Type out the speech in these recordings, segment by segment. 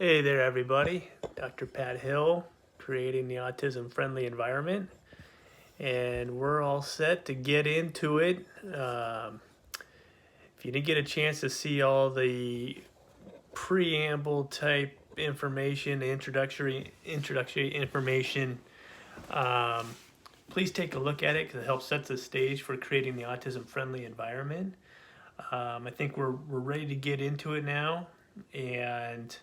Hey there, everybody. Dr. Pat Hill, creating the autism friendly environment. And we're all set to get into it. If you didn't get a chance to see all the preamble type information, introductory information, um, please take a look at it because it helps set the stage for creating the autism friendly environment. I think we're ready to get into it now. And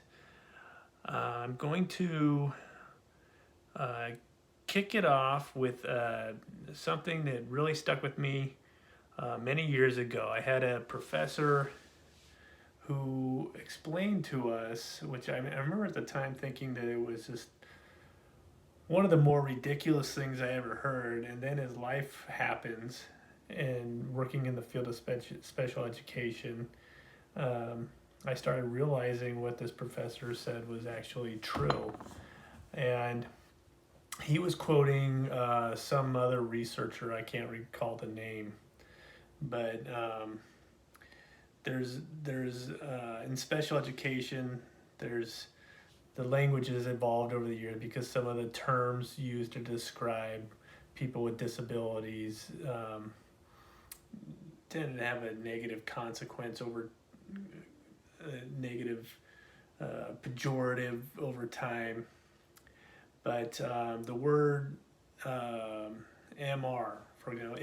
I'm going to uh, kick it off with something that really stuck with me many years ago. I had a professor who explained to us, which I remember at the time thinking that it was just one of the more ridiculous things I ever heard. And then as life happens and working in the field of special education, um, I started realizing what this professor said was actually true. And he was quoting some other researcher. I can't recall the name, but there's in special education, there's the language has evolved over the years because some of the terms used to describe people with disabilities tend to have a negative consequence over negative pejorative over time. But the word MR, for example,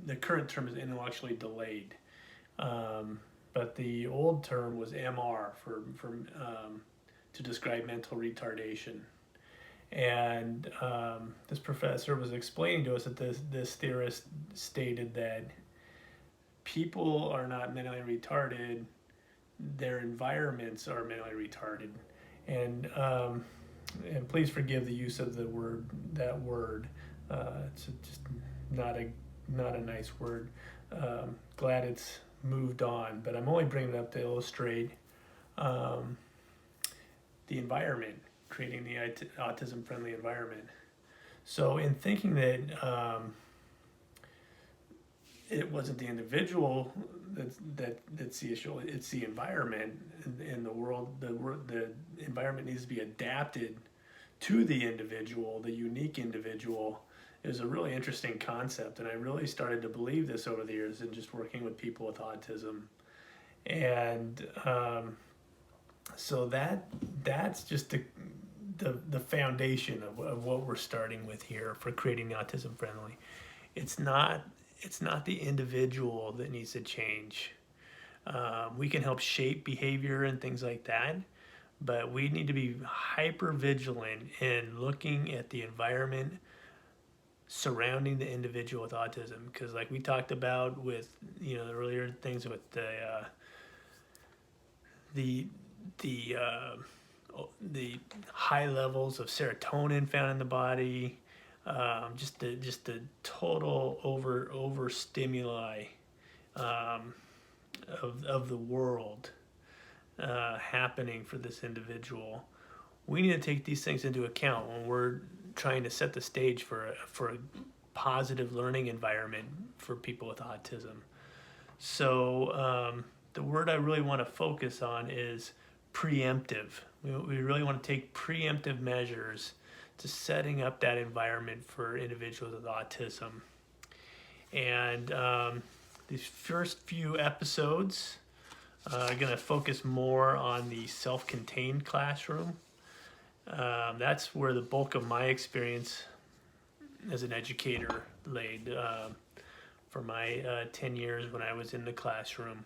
the current term is intellectually delayed, but the old term was MR to describe mental retardation. And this professor was explaining to us that this theorist stated that people are not mentally retarded; their environments are mentally retarded, and and please forgive the use of that word. It's just not a nice word. Glad it's moved on, but I'm only bringing it up to illustrate um, the environment, creating the autism friendly environment. So, in thinking that it wasn't the individual that's the issue, it's the environment in the world. The environment needs to be adapted to the individual, the unique individual, is a really interesting concept. And I really started to believe this over the years in just working with people with autism. And so that's just the foundation of what we're starting with here for creating the autism friendly. It's not it's not the individual that needs to change. We can help shape behavior and things like that, but we need to be hyper vigilant in looking at the environment surrounding the individual with autism, because like we talked about with the earlier things with the the the high levels of serotonin found in the body, just the total over stimuli um, of the world happening for this individual. We need to take these things into account when we're trying to set the stage for a positive learning environment for people with autism. So the word I really want to focus on is preemptive. We really want to take preemptive measures to setting up that environment for individuals with autism. And these first few episodes are going to focus more on the self-contained classroom. That's where the bulk of my experience as an educator laid for my 10 years when I was in the classroom.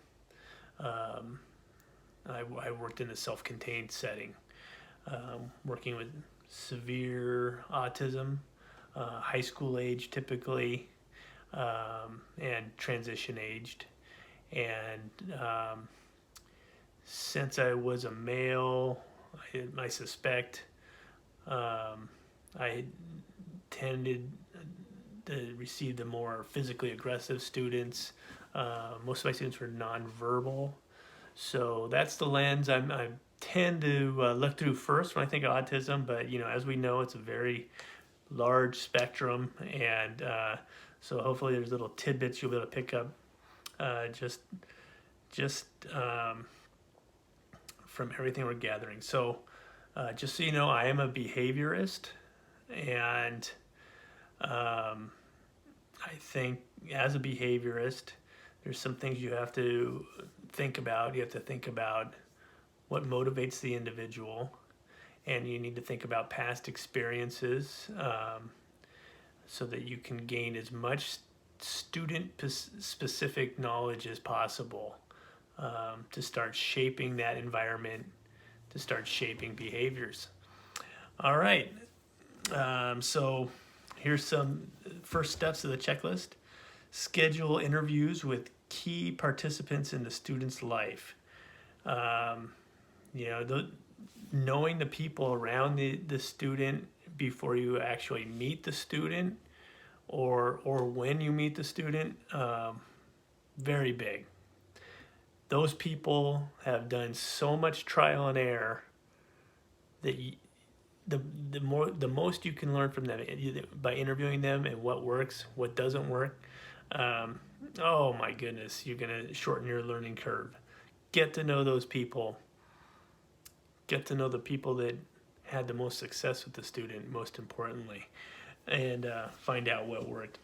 Um, I worked in a self-contained setting, working with severe autism, high school age typically, and transition aged. And since I was a male, I suspect I tended to receive the more physically aggressive students. Most of my students were nonverbal. So that's the lens I tend to look through first when I think of autism. But as we know, it's a very large spectrum, and so hopefully there's little tidbits you'll be able to pick up just just from everything we're gathering. So just so you know, I am a behaviorist, and I think as a behaviorist, there's some things you have to think about. You have to think about what motivates the individual, and you need to think about past experiences, so that you can gain as much student-specific knowledge as possible, to start shaping that environment, to start shaping behaviors. All right, so here's some first steps of the checklist. Schedule interviews with key participants in the student's life. Knowing the people around the student before you actually meet the student, or when you meet the student, very big. Those people have done so much trial and error that the most you can learn from them by interviewing them, and what works, what doesn't work. Oh my goodness, you're gonna shorten your learning curve. Get to know those people. Get to know the people that had the most success with the student, most importantly, and find out what worked.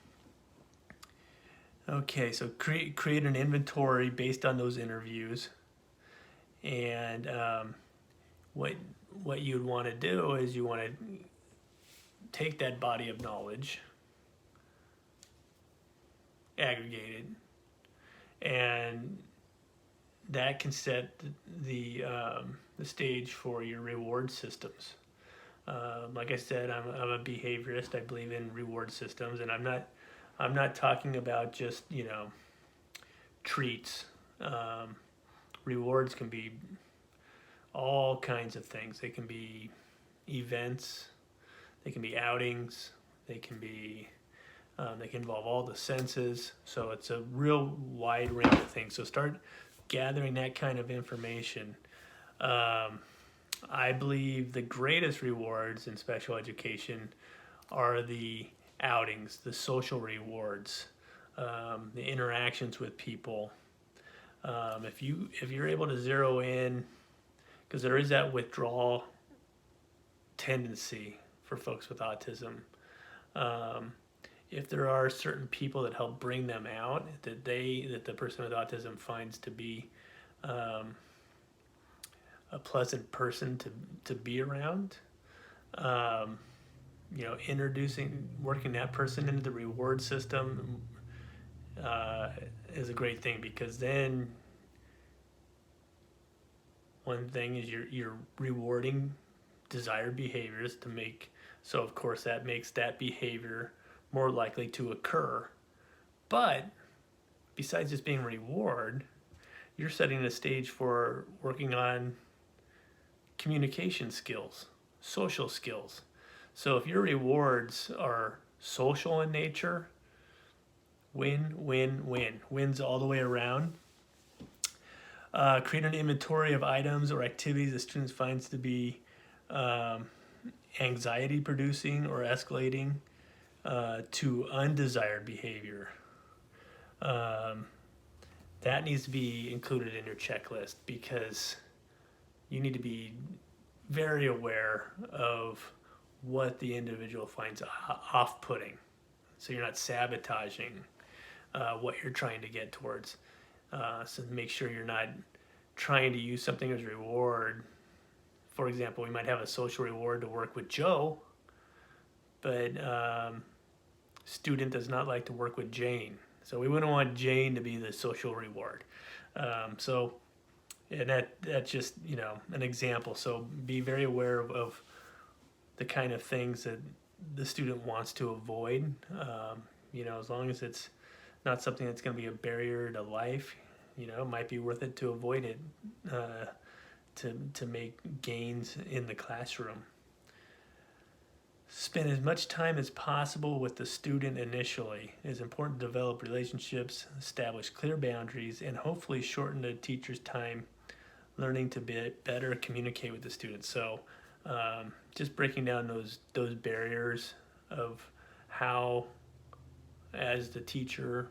Okay, so create an inventory based on those interviews, and what you'd want to do is you want to take that body of knowledge, aggregate it, and that can set the stage for your reward systems. Like I said, I'm a behaviorist. I believe in reward systems, and I'm not talking about just treats. Rewards can be all kinds of things. They can be events. They can be outings. They can involve all the senses. So it's a real wide range of things. So start gathering that kind of information. I believe the greatest rewards in special education are the outings, the social rewards, the interactions with people. If you're able to zero in, because there is that withdrawal tendency for folks with autism. If there are certain people that help bring them out, that the person with autism finds to be a pleasant person to be around, working that person into the reward system is a great thing, because then one thing is you're rewarding desired behaviors to make, so of course that makes that behavior more likely to occur. But besides just being a reward, you're setting the stage for working on communication skills, social skills. So if your rewards are social in nature, win, win, win. Wins all the way around. Create an inventory of items or activities the students finds to be anxiety producing or escalating to undesired behavior. That needs to be included in your checklist, because you need to be very aware of what the individual finds off-putting, so you're not sabotaging what you're trying to get towards. So make sure you're not trying to use something as a reward. For example, we might have a social reward to work with Joe, but student does not like to work with Jane. So we wouldn't want Jane to be the social reward. And that's just an example. So be very aware of the kind of things that the student wants to avoid. As long as it's not something that's going to be a barrier to life, it might be worth it to avoid it to make gains in the classroom. Spend as much time as possible with the student initially. It is important to develop relationships, establish clear boundaries, and hopefully shorten the teacher's time learning to better communicate with the students. So just breaking down those barriers of how, as the teacher,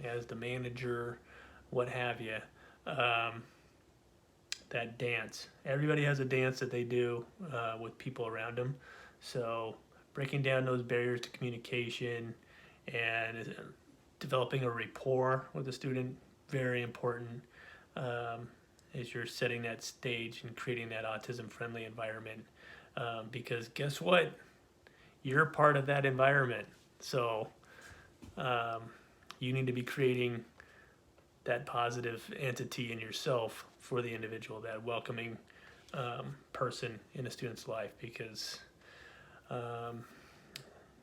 as the manager, what have you, that dance. Everybody has a dance that they do with people around them. So breaking down those barriers to communication and developing a rapport with the student, very important, as you're setting that stage and creating that autism-friendly environment. Because guess what? You're part of that environment. So you need to be creating that positive entity in yourself for the individual, that welcoming person in a student's life. Because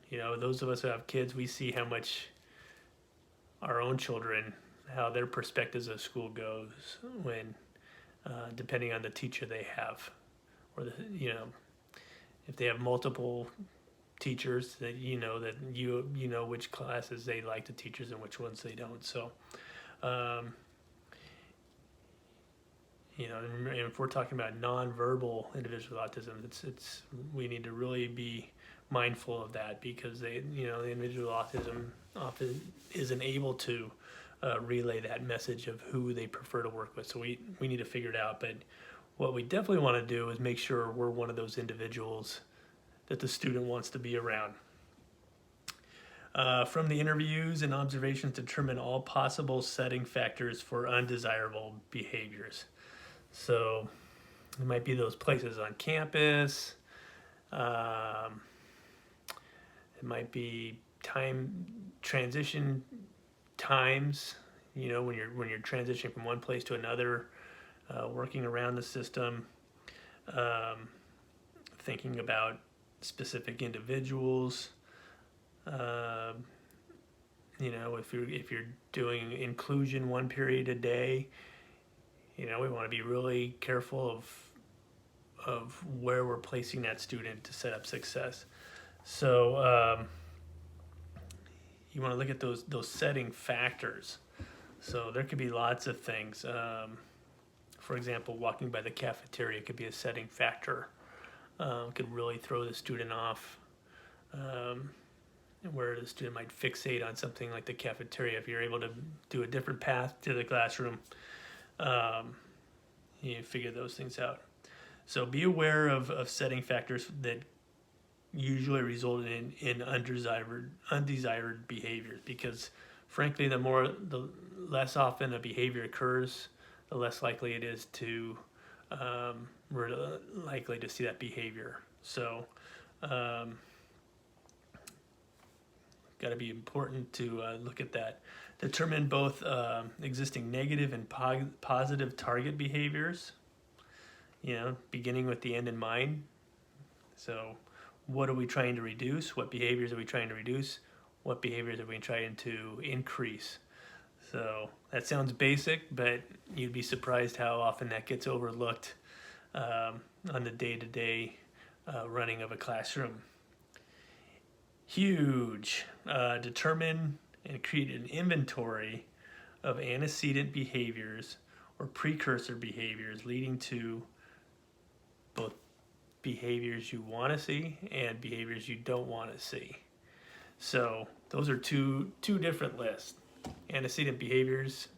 those of us who have kids, we see how much our own children, how their perspectives of school goes when depending on the teacher they have, or if they have multiple teachers, that you know which classes they like the teachers and which ones they don't. So and if we're talking about nonverbal individual autism, it's we need to really be mindful of that, because the individual autism often isn't able to relay that message of who they prefer to work with. So we need to figure it out. But what we definitely want to do is make sure we're one of those individuals that the student wants to be around. From the interviews and observations, determine all possible setting factors for undesirable behaviors. So it might be those places on campus. It might be transition times, when you're transitioning from one place to another, working around the system, thinking about specific individuals. If you're doing inclusion one period a day, we want to be really careful of where we're placing that student to set up success. So you want to look at those setting factors. So there could be lots of things. For example, walking by the cafeteria could be a setting factor. Could really throw the student off, where the student might fixate on something like the cafeteria. If you're able to do a different path to the classroom, you figure those things out. So be aware of setting factors that usually result in undesired behaviors, because frankly, the less often a behavior occurs, the less likely it is to we're likely to see that behavior. So got to be important to look at that. Determine both existing negative and positive target behaviors, beginning with the end in mind. So what are we trying to reduce? What behaviors are we trying to reduce? What behaviors are we trying to increase? So that sounds basic, but you'd be surprised how often that gets overlooked on the day-to-day running of a classroom. Huge. Determine and create an inventory of antecedent behaviors or precursor behaviors leading to both behaviors you want to see and behaviors you don't want to see. So those are two different lists. Antecedent behaviors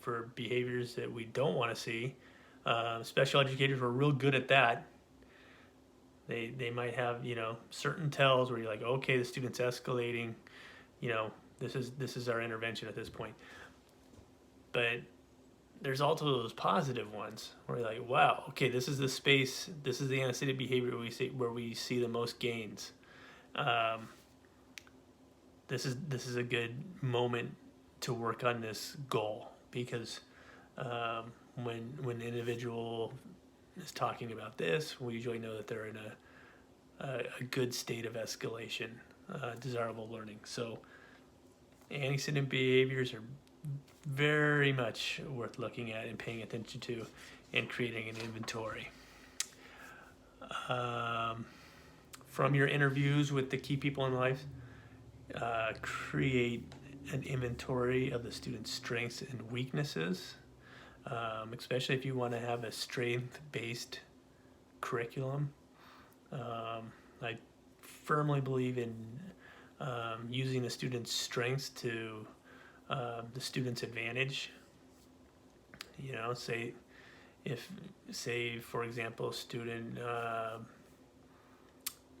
for behaviors that we don't want to see. Special educators were real good at that. They might have certain tells where you're like, okay, the student's escalating. This is our intervention at this point. But there's also those positive ones where you're like, wow, okay, this is the space, this is the antecedent behavior where we see the most gains. This is a good moment to work on this goal, because when the individual is talking about this, we usually know that they're in a good state of escalation, desirable learning. So antecedent behaviors are very much worth looking at and paying attention to and creating an inventory. From your interviews with the key people in life, create an inventory of the student's strengths and weaknesses, especially if you want to have a strength-based curriculum. I firmly believe in using the student's strengths to the student's advantage. Say if, say, for example, a student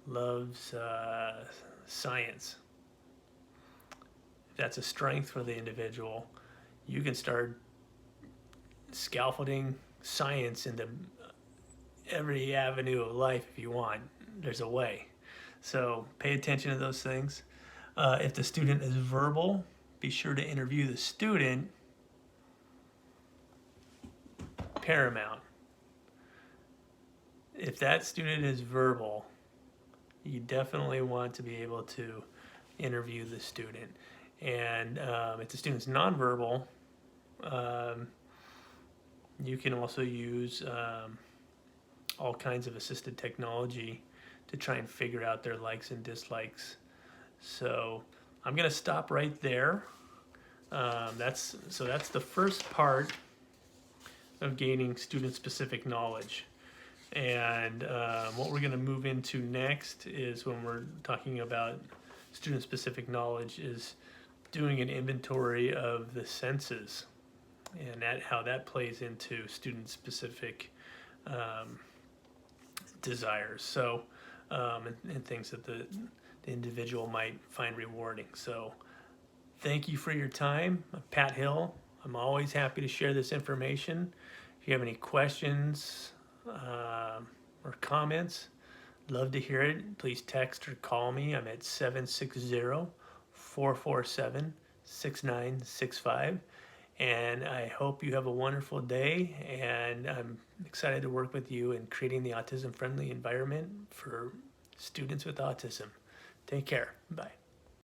loves science, if that's a strength for the individual, you can start scaffolding science into every avenue of life if you want. There's a way. So pay attention to those things. If the student is verbal, be sure to interview the student. Paramount. If that student is verbal, you definitely want to be able to interview the student. And if the student's nonverbal, you can also use all kinds of assisted technology to try and figure out their likes and dislikes. So I'm going to stop right there. That's the first part of gaining student-specific knowledge. And what we're going to move into next is, when we're talking about student-specific knowledge, is doing an inventory of the senses and how that plays into student-specific desires. So and things that the individual might find rewarding. So thank you for your time. I'm Pat Hill. I'm always happy to share this information. If you have any questions or comments, love to hear it. Please text or call me. I'm at 760-447-6965. And I hope you have a wonderful day, and I'm excited to work with you in creating the autism-friendly environment for students with autism. Take care. Bye.